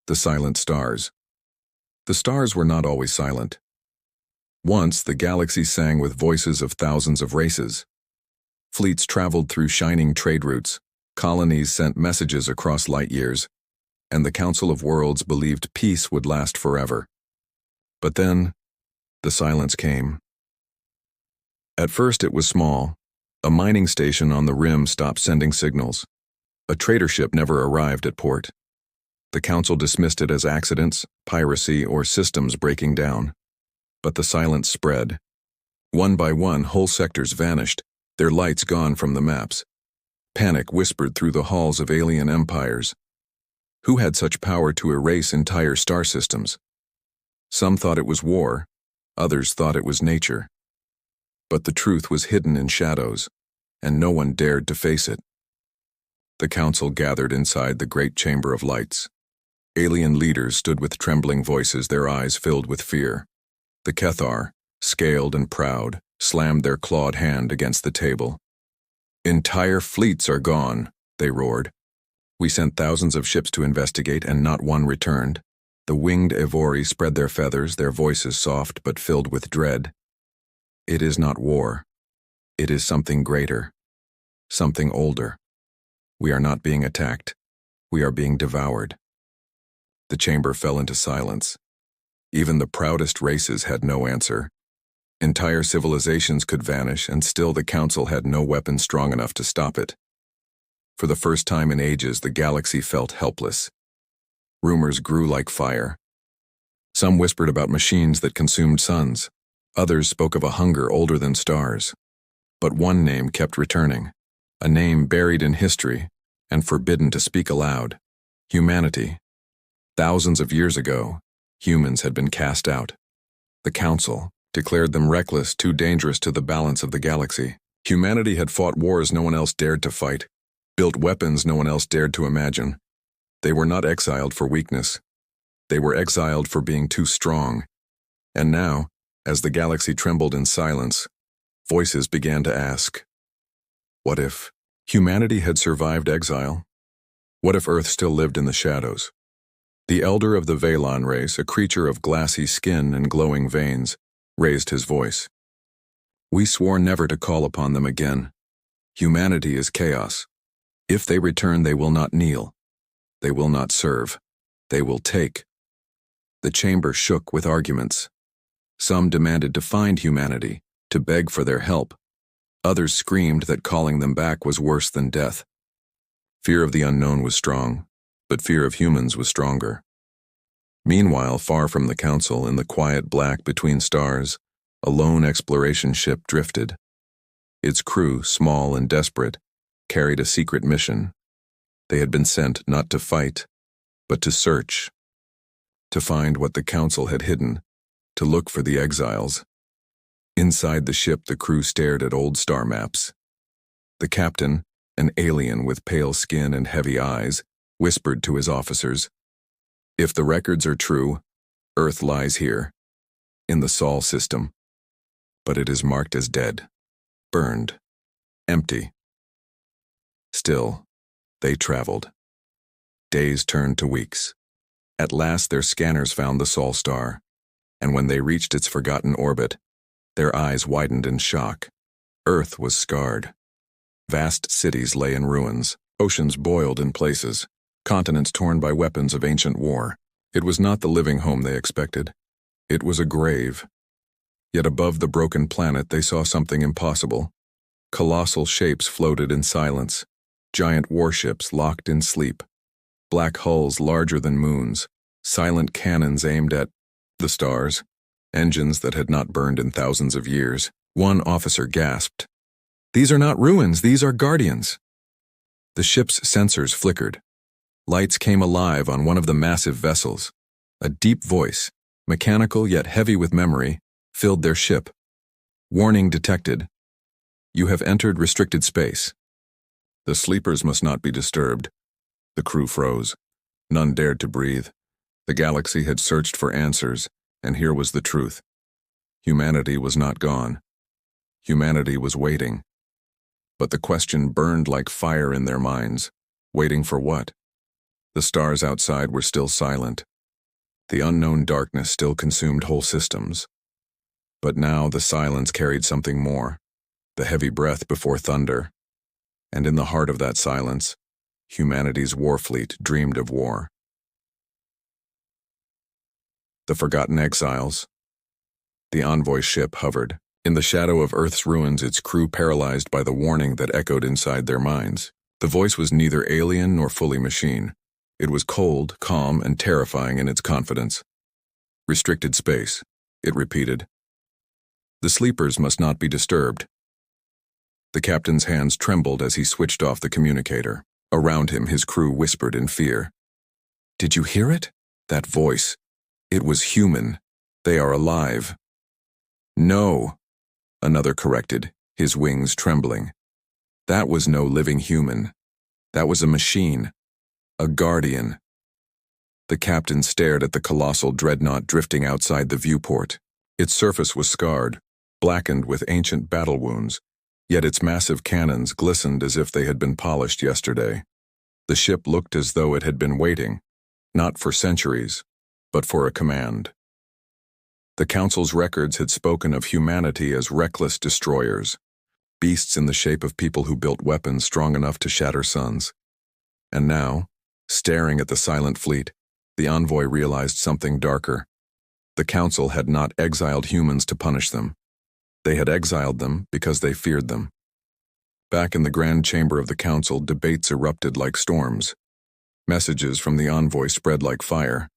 The silent stars. The stars were not always silent. Once, the galaxy sang with voices of thousands of races. Fleets traveled through shining trade routes, colonies sent messages across light years, and the Council of Worlds believed peace would last forever. But then, the silence came. At first it was small. A mining station on the rim stopped sending signals. A trader ship never arrived at port. The Council dismissed it as accidents, piracy, or systems breaking down. But the silence spread. One by one, whole sectors vanished, their lights gone from the maps. Panic whispered through the halls of alien empires. Who had such power to erase entire star systems? Some thought it was war, others thought it was nature. But the truth was hidden in shadows, and no one dared to face it. The Council gathered inside the great chamber of lights. Alien leaders stood with trembling voices, their eyes filled with fear. The Kethar, scaled and proud, slammed their clawed hand against the table. "Entire fleets are gone," they roared. "We sent thousands of ships to investigate, and not one returned." The winged Evori spread their feathers, their voices soft but filled with dread. "It is not war. It is something greater. Something older. We are not being attacked. We are being devoured." The chamber fell into silence. Even the proudest races had no answer. Entire civilizations could vanish, and still the Council had no weapon strong enough to stop it. For the first time in ages, the galaxy felt helpless. Rumors grew like fire. Some whispered about machines that consumed suns. Others spoke of a hunger older than stars. But one name kept returning, a name buried in history and forbidden to speak aloud: humanity. Thousands of years ago, humans had been cast out. The Council declared them reckless, too dangerous to the balance of the galaxy. Humanity had fought wars no one else dared to fight, built weapons no one else dared to imagine. They were not exiled for weakness. They were exiled for being too strong. And now, as the galaxy trembled in silence, voices began to ask, what if humanity had survived exile? What if Earth still lived in the shadows? The elder of the Velon race, a creature of glassy skin and glowing veins, raised his voice. "We swore never to call upon them again. Humanity is chaos. If they return, they will not kneel. They will not serve. They will take." The chamber shook with arguments. Some demanded to find humanity, to beg for their help. Others screamed that calling them back was worse than death. Fear of the unknown was strong, but fear of humans was stronger. Meanwhile, far from the Council, in the quiet black between stars, a lone exploration ship drifted. Its crew, small and desperate, carried a secret mission. They had been sent not to fight, but to search, to find what the Council had hidden, to look for the exiles. Inside the ship, the crew stared at old star maps. The captain, an alien with pale skin and heavy eyes, whispered to his officers, "If the records are true, Earth lies here, in the Sol system. But it is marked as dead, burned, empty." Still, they traveled. Days turned to weeks. At last their scanners found the Sol star, and when they reached its forgotten orbit, their eyes widened in shock. Earth was scarred. Vast cities lay in ruins, oceans boiled in places, continents torn by weapons of ancient war. It was not the living home they expected. It was a grave. Yet above the broken planet they saw something impossible. Colossal shapes floated in silence, giant warships locked in sleep, black hulls larger than moons, silent cannons aimed at the stars, engines that had not burned in thousands of years. One officer gasped, "These are not ruins, these are guardians." The ship's sensors flickered. Lights came alive on one of the massive vessels. A deep voice, mechanical yet heavy with memory, filled their ship. "Warning detected. You have entered restricted space." The sleepers must not be disturbed. The crew froze. None dared to breathe. The galaxy had searched for answers, and here was the truth. Humanity was not gone. Humanity was waiting. But the question burned like fire in their minds. Waiting for what? The stars outside were still silent. The unknown darkness still consumed whole systems. But now the silence carried something more, the heavy breath before thunder. And in the heart of that silence, humanity's war fleet dreamed of war. The Forgotten Exiles. The envoy ship hovered. In the shadow of Earth's ruins, its crew paralyzed by the warning that echoed inside their minds. The voice was neither alien nor fully machine. It was cold, calm, and terrifying in its confidence. Restricted space, it repeated. The sleepers must not be disturbed. The captain's hands trembled as he switched off the communicator. Around him, his crew whispered in fear. Did you hear it? That voice. It was human. They are alive. No, another corrected, his wings trembling. That was no living human. That was a machine. A guardian. The captain stared at the colossal dreadnought drifting outside the viewport. Its surface was scarred, blackened with ancient battle wounds, yet its massive cannons glistened as if they had been polished yesterday. The ship looked as though it had been waiting, not for centuries, but for a command. The Council's records had spoken of humanity as reckless destroyers, beasts in the shape of people who built weapons strong enough to shatter suns. And now, staring at the silent fleet, the envoy realized something darker. The Council had not exiled humans to punish them. They had exiled them because they feared them. Back in the grand chamber of the Council, debates erupted like storms. Messages from the envoy spread like fire.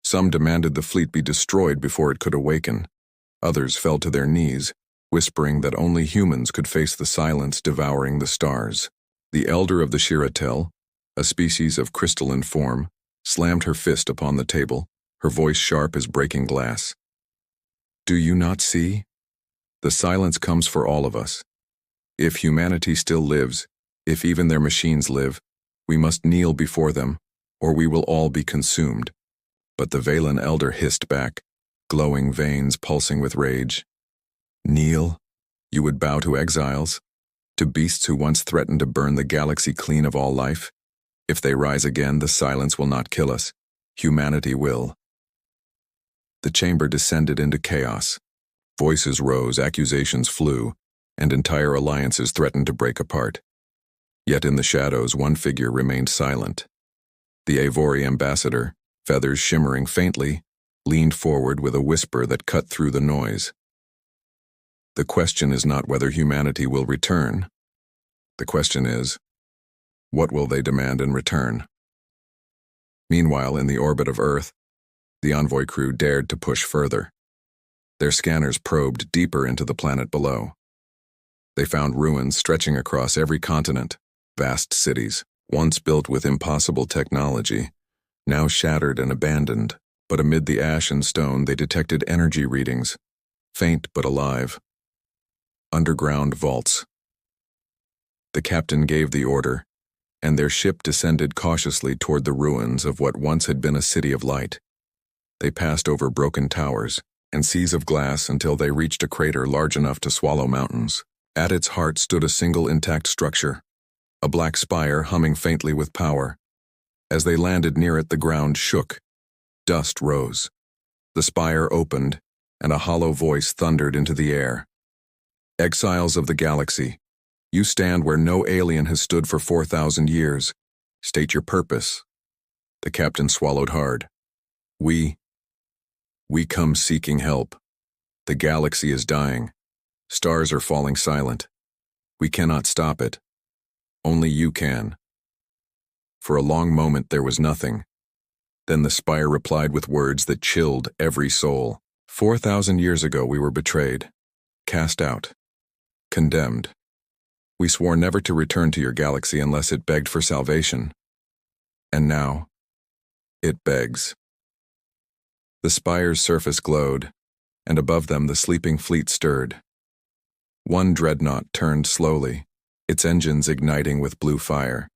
Some demanded the fleet be destroyed before it could awaken. Others fell to their knees, whispering that only humans could face the silence devouring the stars. The elder of the Shiratel, a species of crystalline form, slammed her fist upon the table, her voice sharp as breaking glass. Do you not see? The silence comes for all of us. If humanity still lives, if even their machines live, we must kneel before them, or we will all be consumed. But the Valen elder hissed back, glowing veins pulsing with rage. Kneel? You would bow to exiles? To beasts who once threatened to burn the galaxy clean of all life? If they rise again, the silence will not kill us. Humanity will. The chamber descended into chaos. Voices rose, accusations flew, and entire alliances threatened to break apart. Yet in the shadows, one figure remained silent. The Avori ambassador, feathers shimmering faintly, leaned forward with a whisper that cut through the noise. The question is not whether humanity will return. The question is, what will they demand in return? Meanwhile, in the orbit of Earth, the envoy crew dared to push further. Their scanners probed deeper into the planet below. They found ruins stretching across every continent, vast cities, once built with impossible technology, now shattered and abandoned. But amid the ash and stone they detected energy readings, faint but alive. Underground vaults. The captain gave the order, and their ship descended cautiously toward the ruins of what once had been a city of light. They passed over broken towers and seas of glass until they reached a crater large enough to swallow mountains. At its heart stood a single intact structure, a black spire humming faintly with power. As they landed near it, the ground shook. Dust rose. The spire opened, and a hollow voice thundered into the air. Exiles of the galaxy, you stand where no alien has stood for 4,000 years. State your purpose. The captain swallowed hard. We come seeking help. The galaxy is dying. Stars are falling silent. We cannot stop it. Only you can. For a long moment there was nothing. Then the spire replied with words that chilled every soul. 4,000 years ago we were betrayed, cast out, condemned. We swore never to return to your galaxy unless it begged for salvation. And now, it begs. The spire's surface glowed, and above them the sleeping fleet stirred. One dreadnought turned slowly, its engines igniting with blue fire.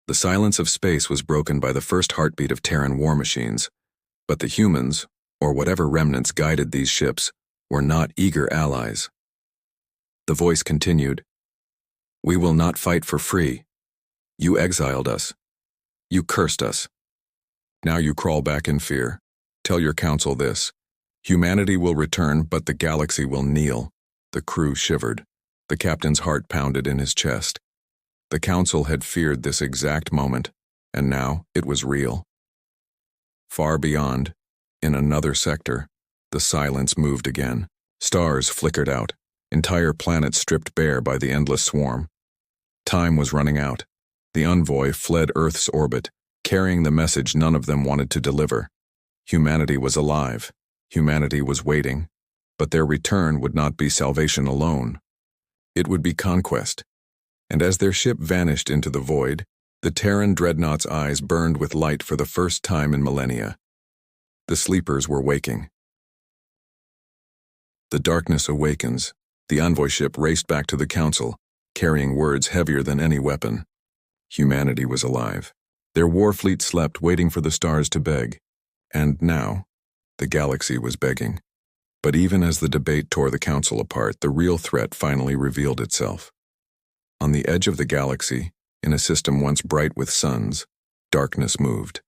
The silence of space was broken by the first heartbeat of Terran war machines, but the humans, or whatever remnants guided these ships, were not eager allies. The voice continued, We will not fight for free. You exiled us. You cursed us. Now you crawl back in fear. Tell your council this. Humanity will return, but the galaxy will kneel. The crew shivered. The captain's heart pounded in his chest. The council had feared this exact moment, and now it was real. Far beyond, in another sector, the silence moved again. Stars flickered out, entire planets stripped bare by the endless swarm. Time was running out. The envoy fled Earth's orbit, carrying the message none of them wanted to deliver. Humanity was alive. Humanity was waiting. But their return would not be salvation alone. It would be conquest. And as their ship vanished into the void, the Terran dreadnoughts' eyes burned with light for the first time in millennia. The sleepers were waking. The darkness awakens. The envoy ship raced back to the council, carrying words heavier than any weapon. Humanity was alive. Their war fleet slept, waiting for the stars to beg. And now, the galaxy was begging. But even as the debate tore the council apart, the real threat finally revealed itself. On the edge of the galaxy, in a system once bright with suns, darkness moved.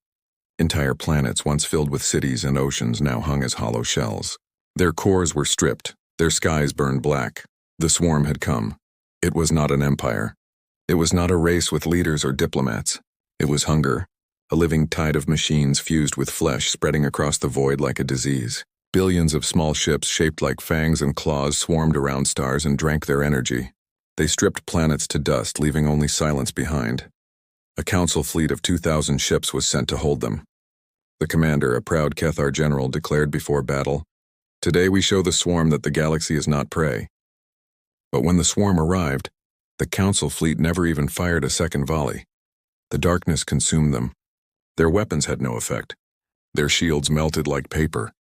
Entire planets once filled with cities and oceans now hung as hollow shells. Their cores were stripped, their skies burned black. The swarm had come. It was not an empire. It was not a race with leaders or diplomats. It was hunger, a living tide of machines fused with flesh spreading across the void like a disease. Billions of small ships shaped like fangs and claws swarmed around stars and drank their energy. They stripped planets to dust, leaving only silence behind. A council fleet of 2,000 ships was sent to hold them. The commander, a proud Kethar general, declared before battle, "Today we show the swarm that the galaxy is not prey." But when the swarm arrived, the council fleet never even fired a second volley. The darkness consumed them. Their weapons had no effect. Their shields melted like paper.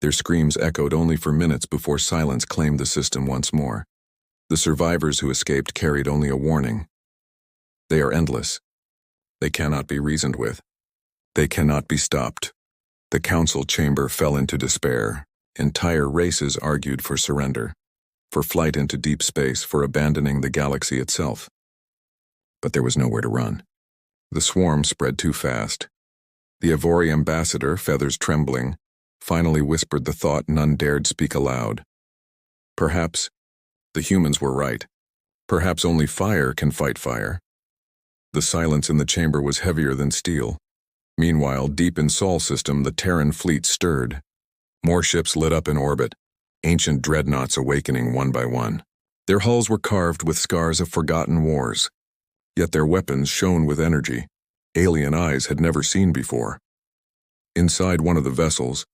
Their screams echoed only for minutes before silence claimed the system once more. The survivors who escaped carried only a warning. They are endless. They cannot be reasoned with. They cannot be stopped. The council chamber fell into despair. Entire races argued for surrender, for flight into deep space, for abandoning the galaxy itself. But there was nowhere to run. The swarm spread too fast. The Avori ambassador, feathers trembling, finally whispered the thought none dared speak aloud. Perhaps the humans were right. Perhaps only fire can fight fire. The silence in the chamber was heavier than steel. Meanwhile, deep in Sol system, the Terran fleet stirred. More ships lit up in orbit, ancient dreadnoughts awakening one by one. Their hulls were carved with scars of forgotten wars. Yet their weapons shone with energy alien eyes had never seen before. Inside one of the vessels,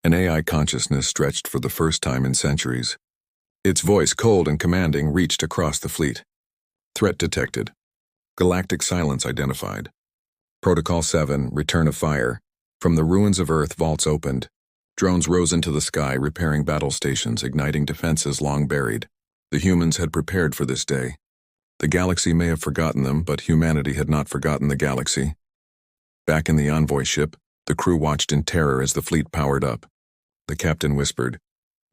an AI consciousness stretched for the first time in centuries. Its voice, cold and commanding, reached across the fleet. Threat detected. Galactic silence identified. Protocol 7, Return of Fire. From the ruins of Earth, vaults opened. Drones rose into the sky, repairing battle stations, igniting defenses long buried. The humans had prepared for this day. The galaxy may have forgotten them, but humanity had not forgotten the galaxy. Back in the envoy ship, the crew watched in terror as the fleet powered up. The captain whispered,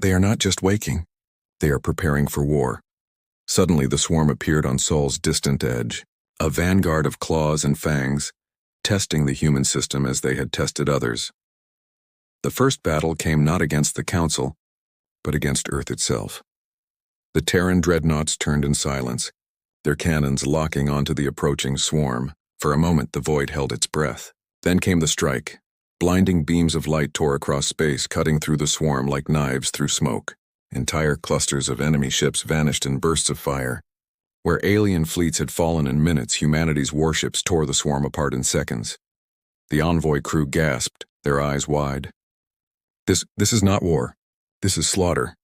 "They are not just waking. They are preparing for war." Suddenly the swarm appeared on Sol's distant edge, a vanguard of claws and fangs, testing the human system as they had tested others. The first battle came not against the Council, but against Earth itself. The Terran dreadnoughts turned in silence, their cannons locking onto the approaching swarm. For a moment the void held its breath. Then came the strike. Blinding beams of light tore across space, cutting through the swarm like knives through smoke. Entire clusters of enemy ships vanished in bursts of fire. Where alien fleets had fallen in minutes, humanity's warships tore the swarm apart in seconds. The envoy crew gasped, their eyes wide. This is not war. This is slaughter.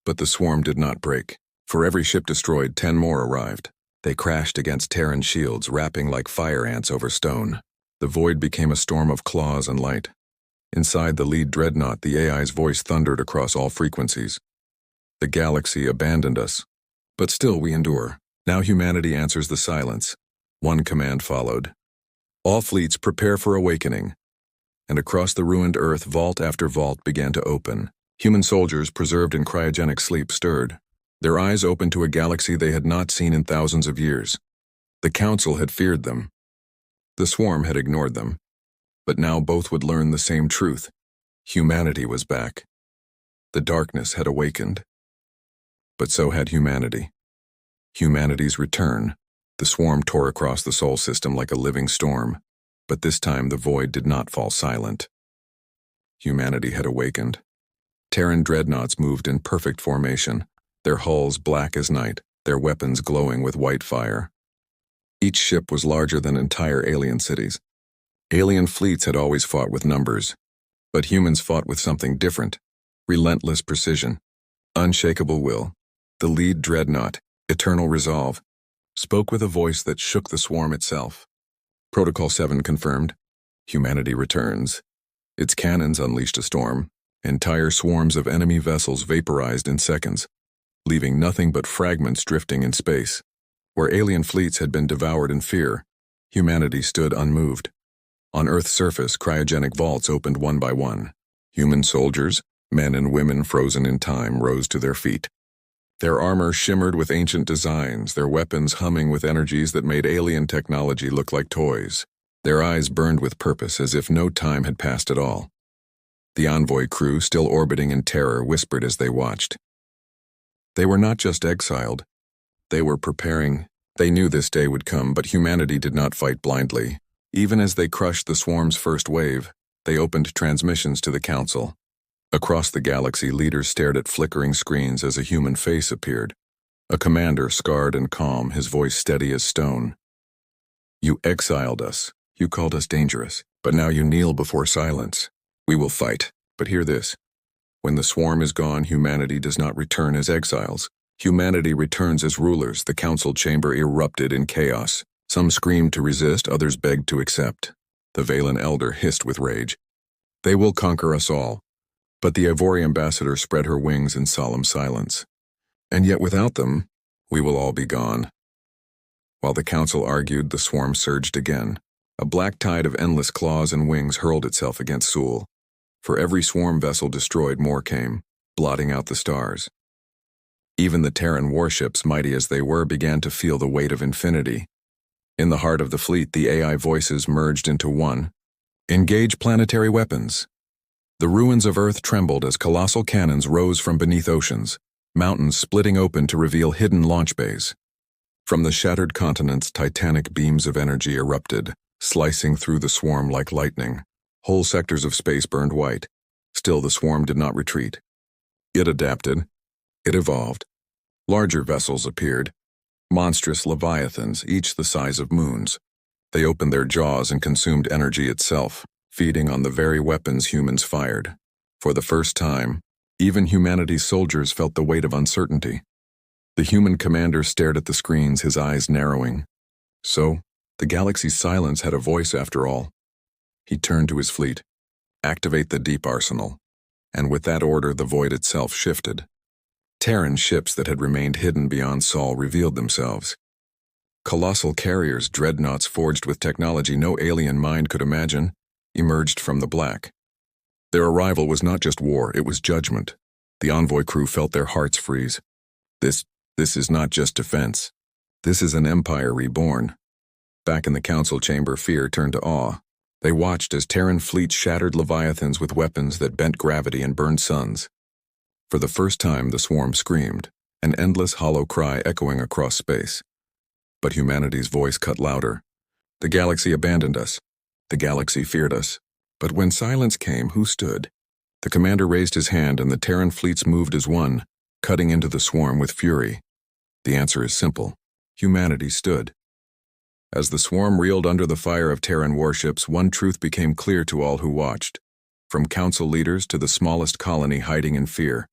But the swarm did not break. For every ship destroyed, 10 more arrived. They crashed against Terran shields, rapping like fire ants over stone. The void became a storm of claws and light. Inside the lead dreadnought, the AI's voice thundered across all frequencies. The galaxy abandoned us. But still we endure. Now humanity answers the silence. One command followed. All fleets prepare for awakening. And across the ruined Earth, vault after vault began to open. Human soldiers, preserved in cryogenic sleep, stirred. Their eyes opened to a galaxy they had not seen in thousands of years. The Council had feared them. The swarm had ignored them, but now both would learn the same truth. Humanity was back. The darkness had awakened. But so had humanity. Humanity's return. The swarm tore across the Sol system like a living storm, but this time the void did not fall silent. Humanity had awakened. Terran dreadnoughts moved in perfect formation, their hulls black as night, their weapons glowing with white fire. Each ship was larger than entire alien cities. Alien fleets had always fought with numbers, but humans fought with something different: relentless precision, unshakable will. The lead dreadnought, Eternal Resolve, spoke with a voice that shook the swarm itself. Protocol 7 confirmed. Humanity returns. Its cannons unleashed a storm. Entire swarms of enemy vessels vaporized in seconds, leaving nothing but fragments drifting in space. Where alien fleets had been devoured in fear, humanity stood unmoved. On Earth's surface, cryogenic vaults opened one by one. Human soldiers, men and women frozen in time, rose to their feet. Their armor shimmered with ancient designs, their weapons humming with energies that made alien technology look like toys. Their eyes burned with purpose, as if no time had passed at all. The envoy crew, still orbiting in terror, whispered as they watched. They were not just exiled. They were preparing. They knew this day would come, but humanity did not fight blindly. Even as they crushed the swarm's first wave, they opened transmissions to the Council. Across the galaxy, leaders stared at flickering screens as a human face appeared. A commander, scarred and calm, his voice steady as stone. You exiled us. You called us dangerous. But now you kneel before silence. We will fight. But hear this. When the swarm is gone, humanity does not return as exiles. Humanity returns as rulers. The council chamber erupted in chaos. Some screamed to resist, others begged to accept. The Valen elder hissed with rage. They will conquer us all. But the Ivori ambassador spread her wings in solemn silence. And yet without them, we will all be gone. While the council argued, the swarm surged again. A black tide of endless claws and wings hurled itself against Sul. For every swarm vessel destroyed, more came, blotting out the stars. Even the Terran warships, mighty as they were, began to feel the weight of infinity. In the heart of the fleet, the AI voices merged into one. Engage planetary weapons. The ruins of Earth trembled as colossal cannons rose from beneath oceans, mountains splitting open to reveal hidden launch bays. From the shattered continents, titanic beams of energy erupted, slicing through the swarm like lightning. Whole sectors of space burned white. Still, the swarm did not retreat. It adapted. It evolved. Larger vessels appeared. Monstrous leviathans, each the size of moons. They opened their jaws and consumed energy itself, feeding on the very weapons humans fired. For the first time, even humanity's soldiers felt the weight of uncertainty. The human commander stared at the screens, his eyes narrowing. So, the galaxy's silence had a voice after all. He turned to his fleet. Activate the deep arsenal. And with that order, the void itself shifted. Terran ships that had remained hidden beyond Sol revealed themselves. Colossal carriers, dreadnoughts forged with technology no alien mind could imagine, emerged from the black. Their arrival was not just war, it was judgment. The envoy crew felt their hearts freeze. This is not just defense. This is an empire reborn. Back in the council chamber, fear turned to awe. They watched as Terran fleets shattered leviathans with weapons that bent gravity and burned suns. For the first time, the swarm screamed, an endless hollow cry echoing across space. But humanity's voice cut louder. The galaxy abandoned us. The galaxy feared us. But when silence came, who stood? The commander raised his hand and the Terran fleets moved as one, cutting into the swarm with fury. The answer is simple. Humanity stood. As the swarm reeled under the fire of Terran warships, one truth became clear to all who watched. From council leaders to the smallest colony hiding in fear.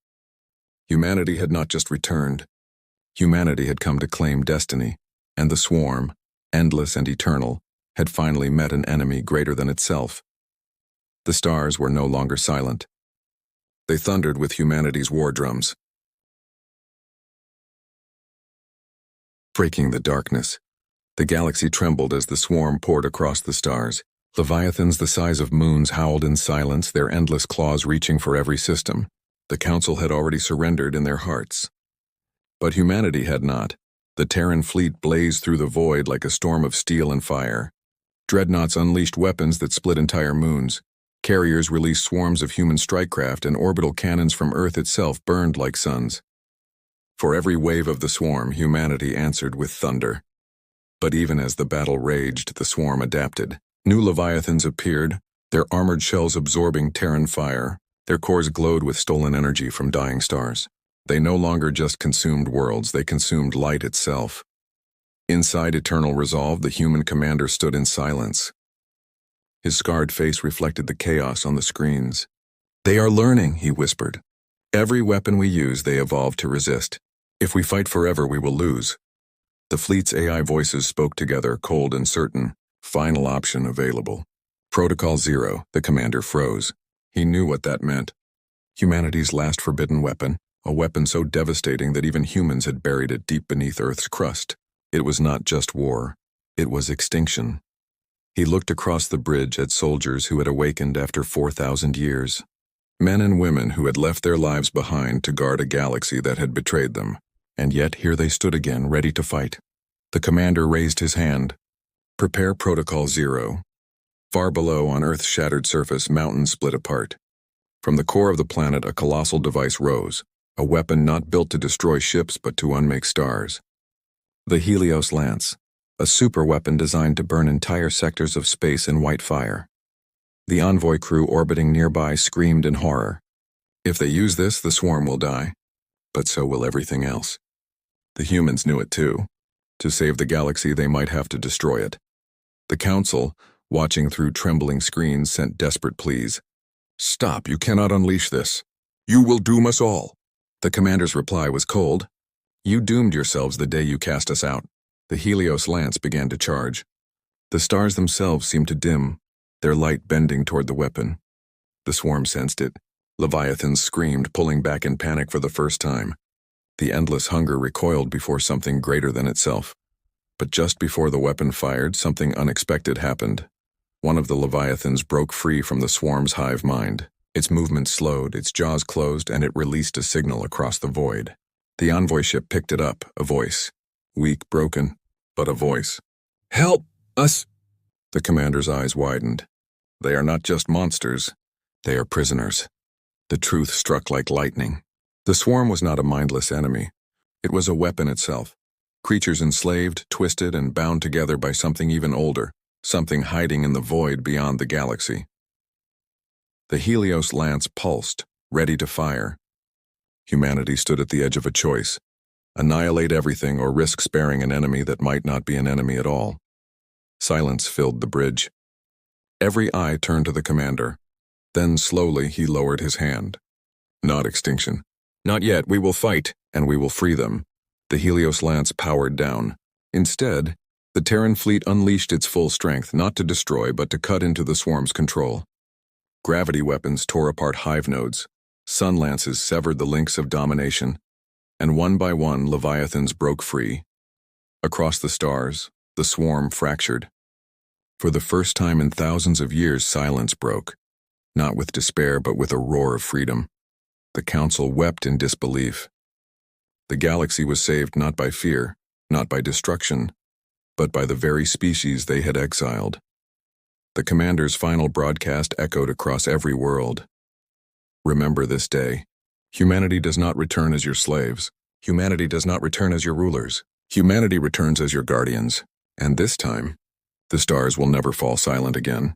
Humanity had not just returned. Humanity had come to claim destiny, and the swarm, endless and eternal, had finally met an enemy greater than itself. The stars were no longer silent. They thundered with humanity's war drums. Breaking the darkness, the galaxy trembled as the swarm poured across the stars. Leviathans the size of moons howled in silence, their endless claws reaching for every system. The council had already surrendered in their hearts. But humanity had not. The Terran fleet blazed through the void like a storm of steel and fire. Dreadnoughts unleashed weapons that split entire moons. Carriers released swarms of human strikecraft, and orbital cannons from Earth itself burned like suns. For every wave of the swarm, humanity answered with thunder. But even as the battle raged, the swarm adapted. New leviathans appeared, their armored shells absorbing Terran fire. Their cores glowed with stolen energy from dying stars. They no longer just consumed worlds, they consumed light itself. Inside eternal resolve, the human commander stood in silence. His scarred face reflected the chaos on the screens. "They are learning," he whispered. "Every weapon we use, they evolve to resist. If we fight forever, we will lose." The fleet's AI voices spoke together, cold and certain. Final option available. Protocol 0, the commander froze. He knew what that meant. Humanity's last forbidden weapon, a weapon so devastating that even humans had buried it deep beneath Earth's crust. It was not just war. It was extinction. He looked across the bridge at soldiers who had awakened after 4,000 years. Men and women who had left their lives behind to guard a galaxy that had betrayed them. And yet here they stood again, ready to fight. The commander raised his hand. "Prepare Protocol 0. Far below, on Earth's shattered surface, mountains split apart. From the core of the planet, a colossal device rose, a weapon not built to destroy ships but to unmake stars. The Helios Lance, a superweapon designed to burn entire sectors of space in white fire. The envoy crew orbiting nearby screamed in horror. If they use this, the swarm will die. But so will everything else. The humans knew it too. To save the galaxy, they might have to destroy it. The Council, watching through trembling screens, sent desperate pleas. "Stop, you cannot unleash this. You will doom us all." The commander's reply was cold. "You doomed yourselves the day you cast us out." The Helios Lance began to charge. The stars themselves seemed to dim, their light bending toward the weapon. The swarm sensed it. Leviathans screamed, pulling back in panic for the first time. The endless hunger recoiled before something greater than itself. But just before the weapon fired, something unexpected happened. One of the Leviathans broke free from the swarm's hive mind. Its movement slowed, its jaws closed, and it released a signal across the void. The envoy ship picked it up, a voice. Weak, broken, but a voice. "Help us!" The commander's eyes widened. They are not just monsters. They are prisoners. The truth struck like lightning. The swarm was not a mindless enemy. It was a weapon itself. Creatures enslaved, twisted, and bound together by something even older, something hiding in the void beyond the galaxy. The Helios Lance pulsed, ready to fire. Humanity stood at the edge of a choice. Annihilate everything or risk sparing an enemy that might not be an enemy at all. Silence filled the bridge. Every eye turned to the commander. Then slowly he lowered his hand. "Not extinction. Not yet. We will fight, and we will free them." The Helios Lance powered down. Instead, the Terran fleet unleashed its full strength, not to destroy, but to cut into the swarm's control. Gravity weapons tore apart hive nodes. Sun lances severed the links of domination, and one by one, Leviathans broke free. Across the stars, the swarm fractured. For the first time in thousands of years, silence broke, not with despair, but with a roar of freedom. The Council wept in disbelief. The galaxy was saved not by fear, not by destruction, but by the very species they had exiled. The commander's final broadcast echoed across every world. "Remember this day. Humanity does not return as your slaves. Humanity does not return as your rulers. Humanity returns as your guardians. And this time, the stars will never fall silent again."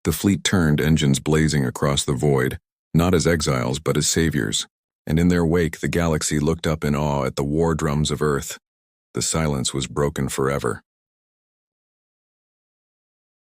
The fleet turned, engines blazing across the void, not as exiles but as saviors. And in their wake, the galaxy looked up in awe at the war drums of Earth. The silence was broken forever.